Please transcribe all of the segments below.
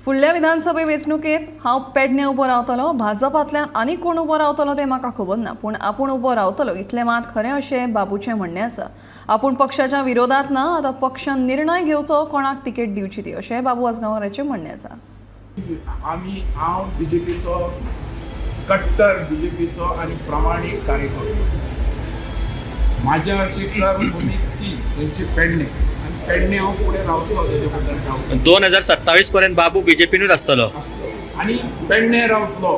फुडल्या विधानसभा वेंचणुकेंत हांव पेडणे उबो रावतलो, भाजपांतल्यान आनी कोण उबो रावतलो तें म्हाका खबर ना, पूण आपूण उबो रावतलो इतलें मात खरें अशें बाबूचें म्हणणें आसा. आपूण पक्षाच्या विरोधात ना, आतां पक्षान निर्णय घेवचो कोणाक तिकेट दिवची ती, अशें बाबू आसगांवकाराचें म्हणणें आसा. हांव बीजेपीचो कट्टर बीजेपीचो आनी प्रामाणीक कार्यकर्तो. म्हाज्या अशी कर्मभूमी ती तेंची पेडणे आनी पेडणे हांव फुडें रावतलो तेजे बद्दल रावतलो 2027 पर्यंत बाबू बीजेपीनूच आसतलो आनी पेडणे रावतलो.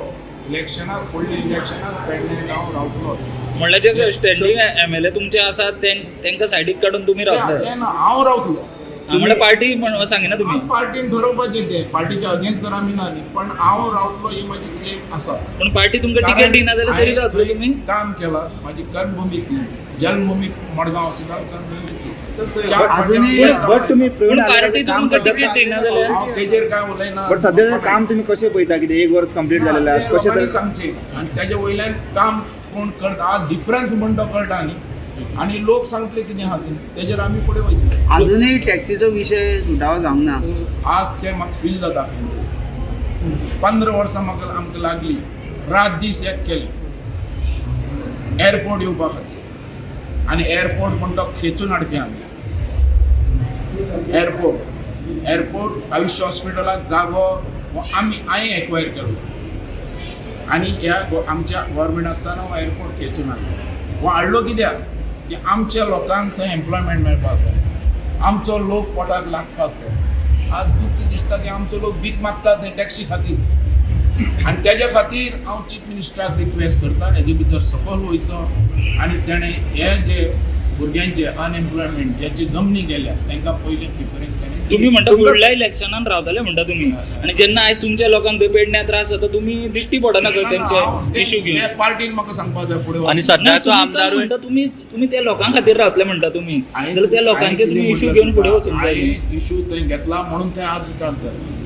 इलेक्शनाक फुडल्या इलेक्शनाक पेडणे हांव रावतलो. म्हणल्यार जे स्टँडिंग एमएलए तुमचे आसात तांकां सायडीक काडून तुमी रावतले. तेन्ना हांव रावतलो. म्हणल्यार पार्टी सांगिना तुमी. पार्टीन ठरोवपाचें तें, पार्टीच्या अगेन्स्ट जर आमी ना न्ही, पण हांव रावतलो ही म्हाजी क्लेम आसाच. पण पार्टी तुमकां टिकेट दिना जाल्यार तरी रावतले तुमी. काम केलां, म्हाजी कर्मभूमी ती, जन्मभूमी मडगांव आशिल्लो कर्मभूमी ती. पूण पार्टी तुमकां टिकेट दिना जाल्यार हांव तेजेर काय उलयना. बट सध्याचं काम तुम्ही कशें पळयता, कितें एक वर्स कंप्लीट जालेलें आसा, कशें लोकांनी तरी सांगचें आनी तेजे वयल्यान काम कोण करता आज डिफरन्स म्हणटा कळटा न्ही, आनी लोक सांगतले कितें आहा तेजेर आमी फुडें वयतले. अजूनही टॅक्सीचो विशय सुटावो जावंक ना. आज तें म्हाका फील जाता. 15 वर्सां म्हाका आमकां लागली, रात दीस एक केले एअरपोर्ट येवपा खातीर, आनी एअरपोर्ट म्हणटा खेचून हाडपी आमी. एअरपोर्ट आयुश्य हॉस्पिटलाक जागो हांवें एक्वायर केलो, आनी ह्या आमच्या गव्हर्मेंट आसतना हो एअरपोर्ट खेचून हाडलो. हो हाडलो कित्याक की आमच्या लोकांक थंय एम्प्लॉयमेंट मेळपाक जाय, आमचो लोक पोटाक लागपाक जाय. आज दुख्ख दिसता की आमचो लोक भीक मागता थंय टॅक्सी खातीर, आनी तेज्या खातीर हांव चीफ मिनिस्टराक रिक्वेस्ट करता हेजे भितर सकयल वयचो आनी तेणें हे जे भुरग्यांचे अनएम्प्लॉयमेंट ज्याची जमनी गेल्या तांकां पयलीं प्रिफरन्स केलें. तुम्ही म्हणटा फुडल्या इलेक्शनान रावतले म्हणटा तुमी, आनी जेन्ना आयज तुमच्या लोकांक थंय पेडण्या त्रास जाता तुमी दिश्टी पडना खंय तेंचे इश्यू घेवन. त्या पार्टीन म्हाका सांगपाक जाय फुडें आणि वचून. सध्याचो आमदार म्हणटा तुम्ही त्या लोकां खातीर रावतले म्हणटा तुमी, जाल्यार त्या लोकांचे तुमी इश्यू घेवन फुडें वचूंक जाय. इश्यू थंय घेतला म्हणून थंय आज विकास जाला.